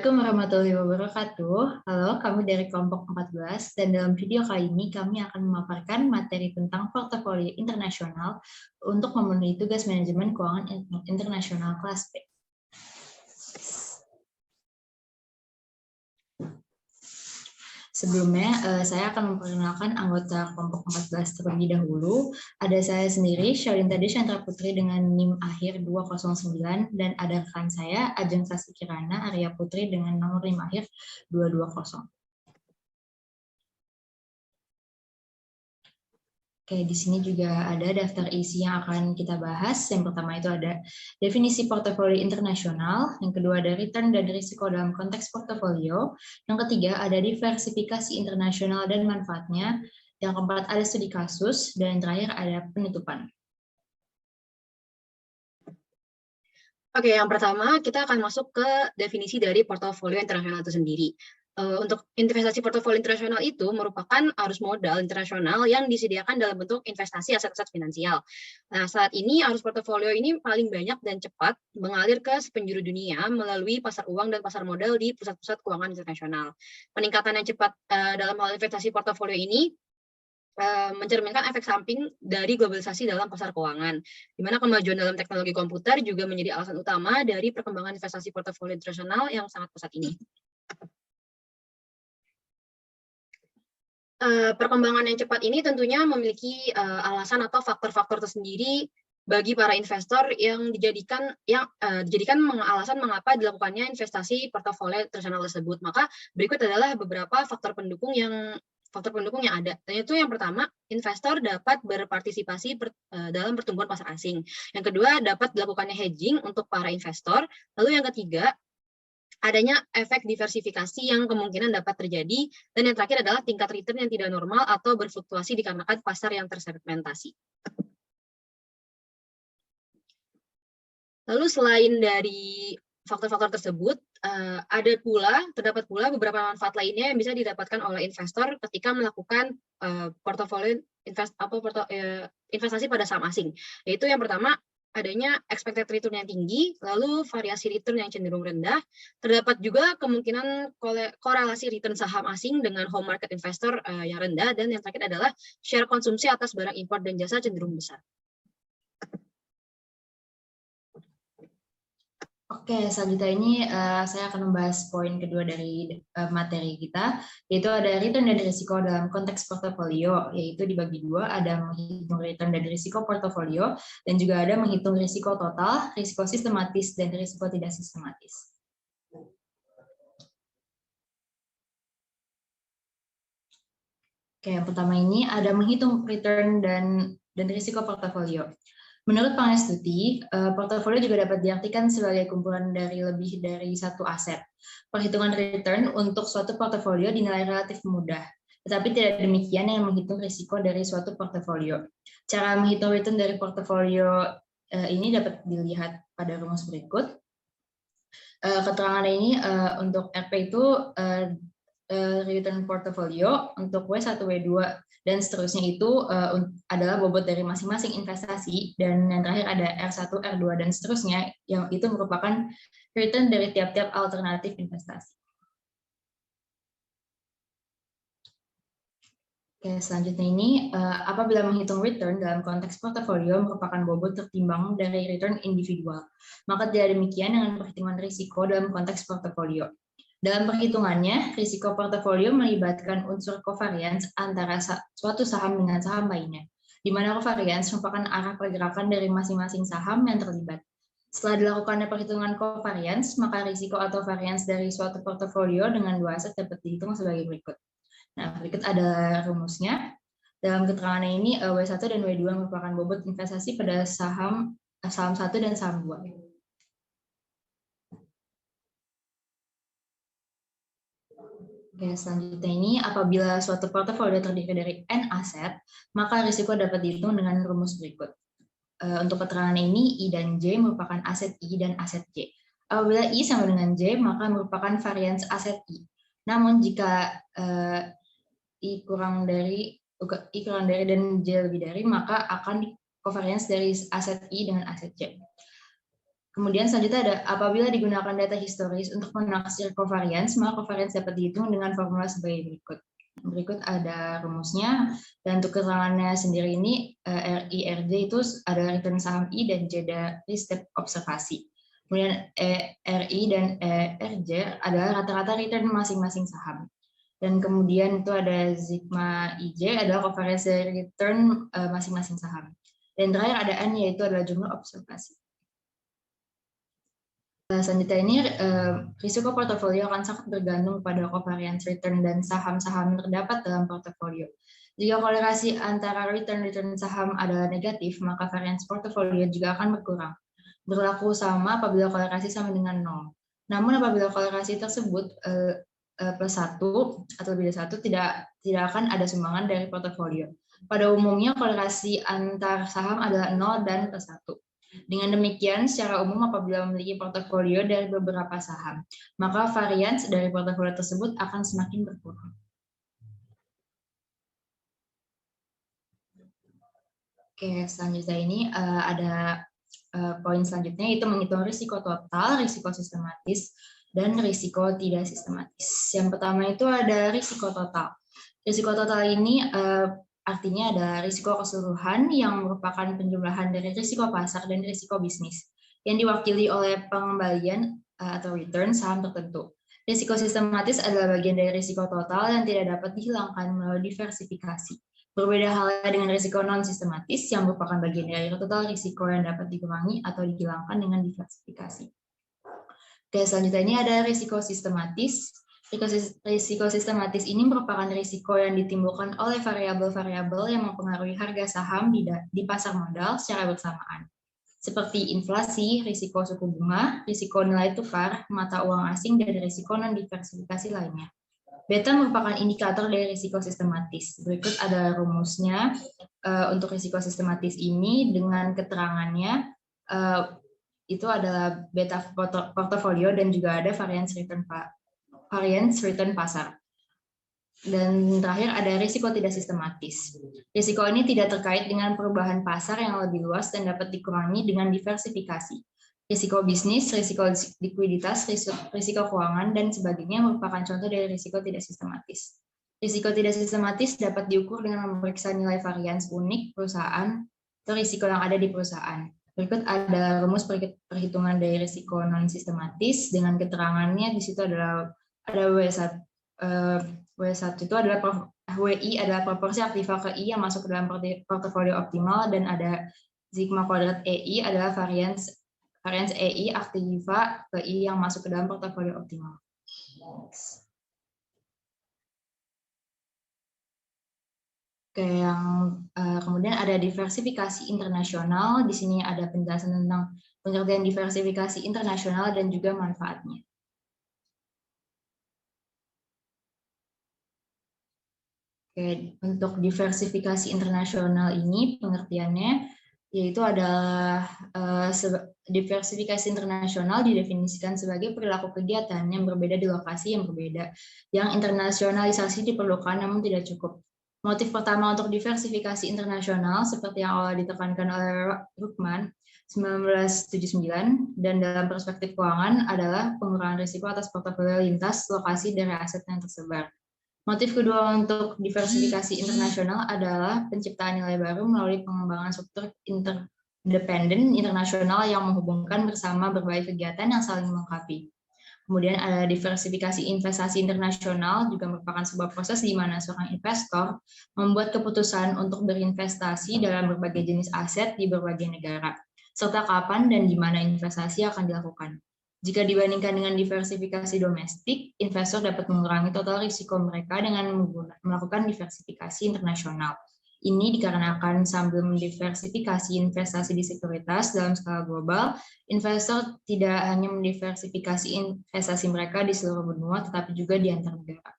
Assalamualaikum warahmatullahi wabarakatuh. Halo, kami dari kelompok 14 dan dalam video kali ini kami akan memaparkan materi tentang portofolio internasional untuk memenuhi tugas manajemen keuangan internasional kelas B. Sebelumnya, saya akan memperkenalkan anggota kelompok 14 terlebih dahulu. Ada saya sendiri, Syalinta Desyantra Putri dengan NIM akhir 209, dan ada rekan saya, Ajeng Sasti Kirana Arya Putri dengan nomor NIM akhir 220. Oke, di sini juga ada daftar isi yang akan kita bahas. Yang pertama itu ada definisi portofolio internasional, yang kedua ada return dan risiko dalam konteks portofolio, yang ketiga ada diversifikasi internasional dan manfaatnya, yang keempat ada studi kasus, dan yang terakhir ada penutupan. Oke, yang pertama kita akan masuk ke definisi dari portofolio internasional itu sendiri. Untuk investasi portofolio internasional itu merupakan arus modal internasional yang disediakan dalam bentuk investasi aset-aset finansial. Nah, saat ini arus portofolio ini paling banyak dan cepat mengalir ke sepenjuru dunia melalui pasar uang dan pasar modal di pusat-pusat keuangan internasional. Peningkatan yang cepat dalam hal investasi portofolio ini mencerminkan efek samping dari globalisasi dalam pasar keuangan, di mana kemajuan dalam teknologi komputer juga menjadi alasan utama dari perkembangan investasi portofolio internasional yang sangat pesat ini. Perkembangan yang cepat ini tentunya memiliki alasan atau faktor-faktor tersendiri bagi para investor yang dijadikan alasan mengapa dilakukannya investasi portofolio internasional tersebut. Maka berikut adalah beberapa faktor pendukung yang ada. Dan itu yang pertama, investor dapat berpartisipasi dalam pertumbuhan pasar asing. Yang kedua, dapat dilakukannya hedging untuk para investor. Lalu yang ketiga, adanya efek diversifikasi yang kemungkinan dapat terjadi, dan yang terakhir adalah tingkat return yang tidak normal atau berfluktuasi dikarenakan pasar yang tersegmentasi. Lalu selain dari faktor-faktor tersebut, terdapat pula beberapa manfaat lainnya yang bisa didapatkan oleh investor ketika melakukan portofolio investasi pada saham asing. Yaitu yang pertama, adanya expected return yang tinggi, lalu variasi return yang cenderung rendah. Terdapat juga kemungkinan korelasi return saham asing dengan home market investor yang rendah, dan yang terakhir adalah share konsumsi atas barang impor dan jasa cenderung besar. Oke, selanjutnya ini saya akan membahas poin kedua dari materi kita, yaitu ada return dan risiko dalam konteks portofolio, yaitu dibagi dua, ada menghitung return dan risiko portofolio, dan juga ada menghitung risiko total, risiko sistematis, dan risiko tidak sistematis. Oke, yang pertama ini ada menghitung return dan risiko portofolio. Menurut Pangestuti, portofolio juga dapat diartikan sebagai kumpulan dari lebih dari satu aset. Perhitungan return untuk suatu portofolio dinilai relatif mudah, tetapi tidak demikian yang menghitung risiko dari suatu portofolio. Cara menghitung return dari portofolio ini dapat dilihat pada rumus berikut. Keterangan ini untuk RP itu return portfolio, untuk W1, W2, dan seterusnya itu adalah bobot dari masing-masing investasi, dan yang terakhir ada R1, R2, dan seterusnya, yang itu merupakan return dari tiap-tiap alternatif investasi. Oke, selanjutnya ini, apabila menghitung return dalam konteks portofolio merupakan bobot tertimbang dari return individual, maka tidak demikian dengan perhitungan risiko dalam konteks portofolio. Dalam perhitungannya, risiko portofolio melibatkan unsur covariance antara suatu saham dengan saham lainnya, di mana covariance merupakan arah pergerakan dari masing-masing saham yang terlibat. Setelah dilakukannya perhitungan covariance, maka risiko atau variance dari suatu portofolio dengan dua aset dapat dihitung sebagai berikut. Nah, berikut ada rumusnya. Dalam keterangan ini, W1 dan W2 merupakan bobot investasi pada saham 1 dan saham 2. Oke, selanjutnya ini, apabila suatu portofolio terdiri dari N aset, maka risiko dapat dihitung dengan rumus berikut. Untuk keterangan ini, I dan J merupakan aset I dan aset J. Apabila I sama dengan J, maka merupakan varians aset I. Namun, jika I kurang dari dan J lebih dari, maka akan covariance dari aset I dengan aset J. Kemudian selanjutnya ada apabila digunakan data historis untuk menaksir covariance, maka covariance dapat dihitung dengan formula sebagai berikut. Berikut ada rumusnya, dan untuk keterangannya sendiri ini RI, RJ itu ada return saham I dan J dari step observasi. Kemudian RI dan RJ adalah rata-rata return masing-masing saham. Dan kemudian itu ada sigma IJ adalah covariance dari return masing-masing saham. Dan terakhir ada N, yaitu adalah jumlah observasi. Selanjutnya ini risiko portofolio akan sangat bergantung pada covariance return dan saham-saham terdapat dalam portofolio. Jika korelasi antara return saham adalah negatif, maka variance portofolio juga akan berkurang. Berlaku sama apabila korelasi sama dengan 0. Namun apabila korelasi tersebut plus 1 atau lebih dari 1, tidak akan ada sumbangan dari portofolio. Pada umumnya korelasi antar saham adalah 0 dan plus 1. Dengan demikian, secara umum apabila memiliki portofolio dari beberapa saham, maka varians dari portofolio tersebut akan semakin berkurang. Oke, selanjutnya ini ada poin selanjutnya, yaitu menghitung risiko total, risiko sistematis, dan risiko tidak sistematis. Yang pertama itu ada risiko total. Risiko total ini artinya ada risiko keseluruhan yang merupakan penjumlahan dari risiko pasar dan risiko bisnis yang diwakili oleh pengembalian atau return saham tertentu. Risiko sistematis adalah bagian dari risiko total yang tidak dapat dihilangkan melalui diversifikasi. Berbeda halnya dengan risiko non-sistematis yang merupakan bagian dari total risiko yang dapat dikurangi atau dihilangkan dengan diversifikasi. Oke, selanjutnya ini ada risiko sistematis. Risiko sistematis ini merupakan risiko yang ditimbulkan oleh variabel-variabel yang mempengaruhi harga saham di pasar modal secara bersamaan, seperti inflasi, risiko suku bunga, risiko nilai tukar, mata uang asing, dan risiko non-diversifikasi lainnya. Beta merupakan indikator dari risiko sistematis. Berikut ada rumusnya untuk risiko sistematis ini dengan keterangannya. Itu adalah beta portofolio dan juga ada variance return pasar. Dan terakhir ada risiko tidak sistematis. Risiko ini tidak terkait dengan perubahan pasar yang lebih luas dan dapat dikurangi dengan diversifikasi. Risiko bisnis, risiko likuiditas, risiko keuangan, dan sebagainya merupakan contoh dari risiko tidak sistematis. Risiko tidak sistematis dapat diukur dengan memeriksa nilai varians unik perusahaan atau risiko yang ada di perusahaan. Berikut ada rumus perhitungan dari risiko non-sistematis dengan keterangannya. Di situ ada W1. W1 itu adalah WI adalah proporsi aktiva ke I yang masuk ke dalam portofolio optimal, dan ada sigma kuadrat EI adalah variance EI aktiva ke I yang masuk ke dalam portofolio optimal. Oke, kemudian ada diversifikasi internasional. Di sini ada penjelasan tentang pengertian diversifikasi internasional dan juga manfaatnya. Oke, untuk diversifikasi internasional ini pengertiannya yaitu adalah diversifikasi internasional didefinisikan sebagai perilaku kegiatan yang berbeda di lokasi yang berbeda. Yang internasionalisasi diperlukan namun tidak cukup. Motif pertama untuk diversifikasi internasional seperti yang awal ditekankan oleh Ruckman 1979 dan dalam perspektif keuangan adalah pengurangan risiko atas portofolio lintas lokasi dari aset yang tersebar. Motif kedua untuk diversifikasi internasional adalah penciptaan nilai baru melalui pengembangan struktur interdependen internasional yang menghubungkan bersama berbagai kegiatan yang saling melengkapi. Kemudian ada diversifikasi investasi internasional juga merupakan sebuah proses di mana seorang investor membuat keputusan untuk berinvestasi dalam berbagai jenis aset di berbagai negara, serta kapan dan di mana investasi akan dilakukan. Jika dibandingkan dengan diversifikasi domestik, investor dapat mengurangi total risiko mereka dengan melakukan diversifikasi internasional. Ini dikarenakan sambil mendiversifikasi investasi di sekuritas dalam skala global, investor tidak hanya mendiversifikasi investasi mereka di seluruh benua, tetapi juga di antar negara.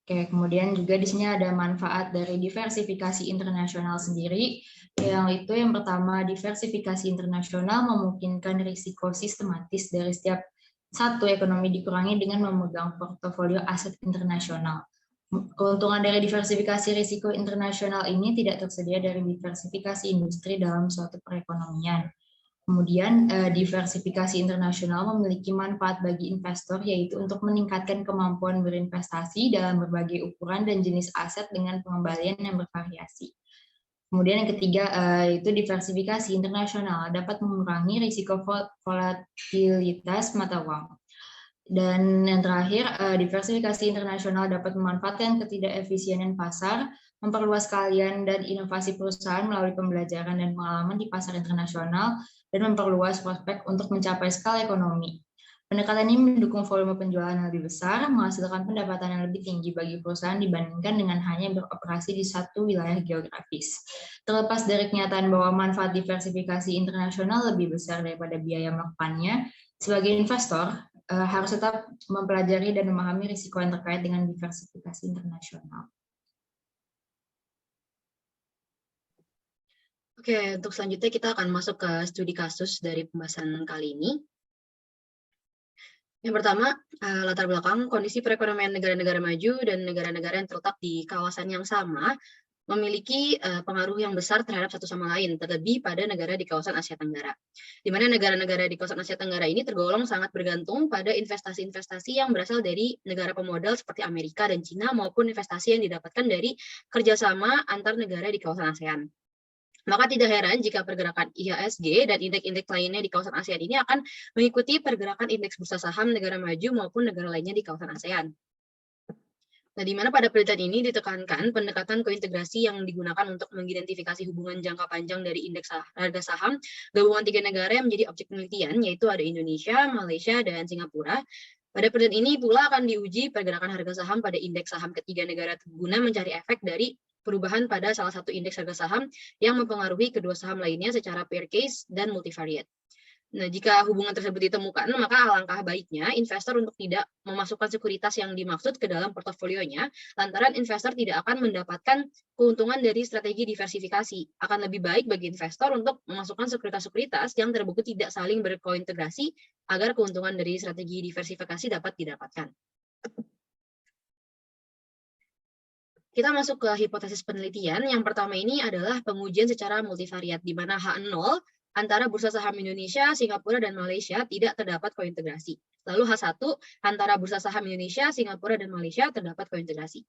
Oke, kemudian juga di sini ada manfaat dari diversifikasi internasional sendiri. Yang pertama, diversifikasi internasional memungkinkan risiko sistematis dari setiap satu ekonomi dikurangi dengan memegang portofolio aset internasional. Keuntungan dari diversifikasi risiko internasional ini tidak tersedia dari diversifikasi industri dalam suatu perekonomian. Kemudian, diversifikasi internasional memiliki manfaat bagi investor, yaitu untuk meningkatkan kemampuan berinvestasi dalam berbagai ukuran dan jenis aset dengan pengembalian yang bervariasi. Kemudian yang ketiga, itu diversifikasi internasional dapat mengurangi risiko volatilitas mata uang. Dan yang terakhir, diversifikasi internasional dapat memanfaatkan ketidakefisienan pasar, memperluas keahlian dan inovasi perusahaan melalui pembelajaran dan pengalaman di pasar internasional, dan memperluas prospek untuk mencapai skala ekonomi. Pendekatan ini mendukung volume penjualan yang lebih besar, menghasilkan pendapatan yang lebih tinggi bagi perusahaan dibandingkan dengan hanya beroperasi di satu wilayah geografis. Terlepas dari kenyataan bahwa manfaat diversifikasi internasional lebih besar daripada biaya melakukannya, sebagai investor, harus tetap mempelajari dan memahami risiko yang terkait dengan diversifikasi internasional. Oke, untuk selanjutnya kita akan masuk ke studi kasus dari pembahasan kali ini. Yang pertama, latar belakang kondisi perekonomian negara-negara maju dan negara-negara yang terletak di kawasan yang sama memiliki pengaruh yang besar terhadap satu sama lain, terlebih pada negara di kawasan Asia Tenggara. Di mana negara-negara di kawasan Asia Tenggara ini tergolong sangat bergantung pada investasi-investasi yang berasal dari negara pemodal seperti Amerika dan Cina maupun investasi yang didapatkan dari kerjasama antar negara di kawasan ASEAN. Maka tidak heran jika pergerakan IHSG dan indeks-indeks lainnya di kawasan ASEAN ini akan mengikuti pergerakan indeks bursa saham negara maju maupun negara lainnya di kawasan ASEAN. Nah, di mana pada penelitian ini ditekankan pendekatan kointegrasi yang digunakan untuk mengidentifikasi hubungan jangka panjang dari indeks harga saham gabungan 3 negara yang menjadi objek penelitian, yaitu ada Indonesia, Malaysia, dan Singapura. Pada penelitian ini pula akan diuji pergerakan harga saham pada indeks saham ketiga negara guna mencari efek dari perubahan pada salah satu indeks harga saham yang mempengaruhi kedua saham lainnya secara pair case dan multivariate. Nah, jika hubungan tersebut ditemukan, maka alangkah baiknya investor untuk tidak memasukkan sekuritas yang dimaksud ke dalam portofolionya, lantaran investor tidak akan mendapatkan keuntungan dari strategi diversifikasi. Akan lebih baik bagi investor untuk memasukkan sekuritas-sekuritas yang terbukti tidak saling berkointegrasi agar keuntungan dari strategi diversifikasi dapat didapatkan. Kita masuk ke hipotesis penelitian. Yang pertama ini adalah pengujian secara multivariat, di mana H0 antara bursa saham Indonesia, Singapura, dan Malaysia tidak terdapat kointegrasi. Lalu H1 antara bursa saham Indonesia, Singapura, dan Malaysia terdapat kointegrasi.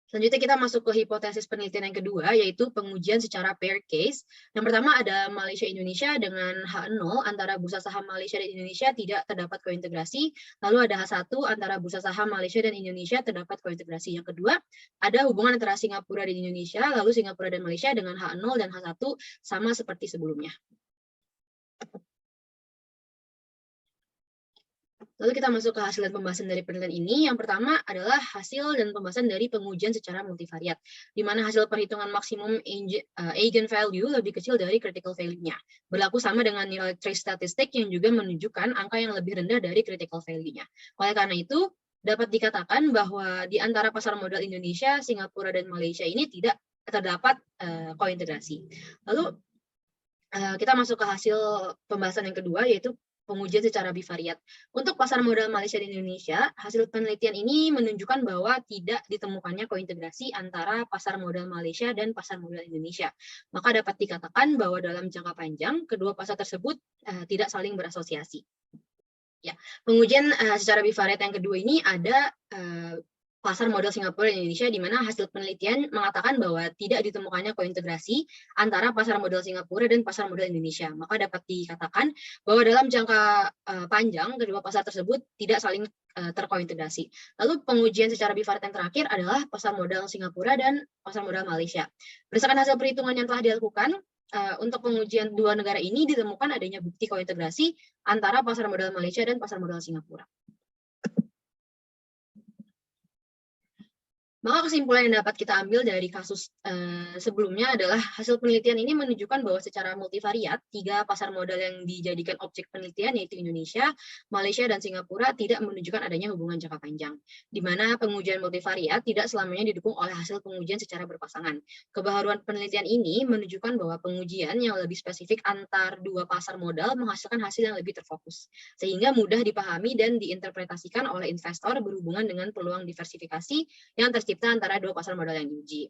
Selanjutnya kita masuk ke hipotesis penelitian yang kedua, yaitu pengujian secara pair case. Yang pertama ada Malaysia-Indonesia dengan H0 antara bursa saham Malaysia dan Indonesia tidak terdapat kointegrasi. Lalu ada H1 antara bursa saham Malaysia dan Indonesia terdapat kointegrasi. Yang kedua, ada hubungan antara Singapura dan Indonesia, lalu Singapura dan Malaysia dengan H0 dan H1 sama seperti sebelumnya. Lalu kita masuk ke hasil dan pembahasan dari penelitian ini. Yang pertama adalah hasil dan pembahasan dari pengujian secara multivariat, di mana hasil perhitungan maksimum eigenvalue lebih kecil dari critical value-nya. Berlaku sama dengan nilai trace statistik yang juga menunjukkan angka yang lebih rendah dari critical value-nya. Oleh karena itu, dapat dikatakan bahwa di antara pasar modal Indonesia, Singapura, dan Malaysia ini tidak terdapat kointegrasi. Lalu kita masuk ke hasil pembahasan yang kedua, yaitu pengujian secara bivariat. Untuk pasar modal Malaysia dan Indonesia, hasil penelitian ini menunjukkan bahwa tidak ditemukannya kointegrasi antara pasar modal Malaysia dan pasar modal Indonesia. Maka dapat dikatakan bahwa dalam jangka panjang, kedua pasar tersebut tidak saling berasosiasi. Ya, pengujian secara bivariat yang kedua ini ada pasar modal Singapura dan Indonesia, di mana hasil penelitian mengatakan bahwa tidak ditemukannya kointegrasi antara pasar modal Singapura dan pasar modal Indonesia. Maka dapat dikatakan bahwa dalam jangka panjang, kedua pasar tersebut tidak saling terkointegrasi. Lalu pengujian secara bivariat yang terakhir adalah pasar modal Singapura dan pasar modal Malaysia. Berdasarkan hasil perhitungan yang telah dilakukan, untuk pengujian dua negara ini ditemukan adanya bukti kointegrasi antara pasar modal Malaysia dan pasar modal Singapura. Maka kesimpulan yang dapat kita ambil dari kasus sebelumnya adalah hasil penelitian ini menunjukkan bahwa secara multivariat, 3 pasar modal yang dijadikan objek penelitian yaitu Indonesia, Malaysia, dan Singapura tidak menunjukkan adanya hubungan jangka panjang, di mana pengujian multivariat tidak selamanya didukung oleh hasil pengujian secara berpasangan. Kebaharuan penelitian ini menunjukkan bahwa pengujian yang lebih spesifik antar 2 pasar modal menghasilkan hasil yang lebih terfokus, sehingga mudah dipahami dan diinterpretasikan oleh investor berhubungan dengan peluang diversifikasi yang tercipta antara 2 pasar modal yang diuji.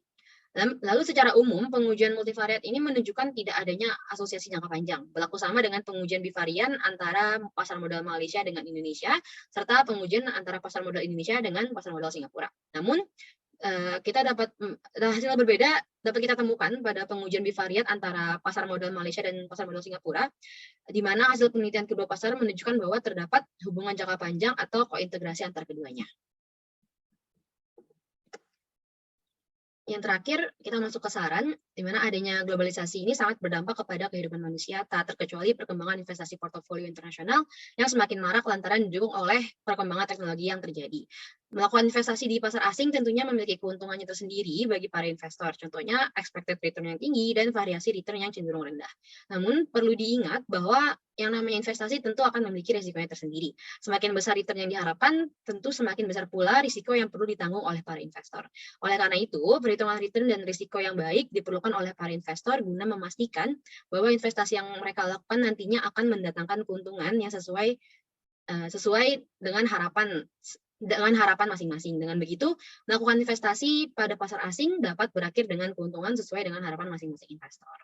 Lalu secara umum, pengujian multivariat ini menunjukkan tidak adanya asosiasi jangka panjang, berlaku sama dengan pengujian bivarian antara pasar modal Malaysia dengan Indonesia, serta pengujian antara pasar modal Indonesia dengan pasar modal Singapura. Namun, kita dapat hasil berbeda dapat kita temukan pada pengujian bivariat antara pasar modal Malaysia dan pasar modal Singapura, di mana hasil penelitian kedua pasar menunjukkan bahwa terdapat hubungan jangka panjang atau kointegrasi antar keduanya. Yang terakhir, kita masuk ke saran, di mana adanya globalisasi ini sangat berdampak kepada kehidupan manusia, tak terkecuali perkembangan investasi portofolio internasional yang semakin marak lantaran didukung oleh perkembangan teknologi yang terjadi. Melakukan investasi di pasar asing tentunya memiliki keuntungannya tersendiri bagi para investor, contohnya expected return yang tinggi dan variasi return yang cenderung rendah. Namun, perlu diingat bahwa yang namanya investasi tentu akan memiliki risikonya tersendiri. Semakin besar return yang diharapkan, tentu semakin besar pula risiko yang perlu ditanggung oleh para investor. Oleh karena itu, perhitungan return dan risiko yang baik diperlukan oleh para investor guna memastikan bahwa investasi yang mereka lakukan nantinya akan mendatangkan keuntungan yang sesuai dengan harapan masing-masing. Dengan begitu, melakukan investasi pada pasar asing dapat berakhir dengan keuntungan sesuai dengan harapan masing-masing investor.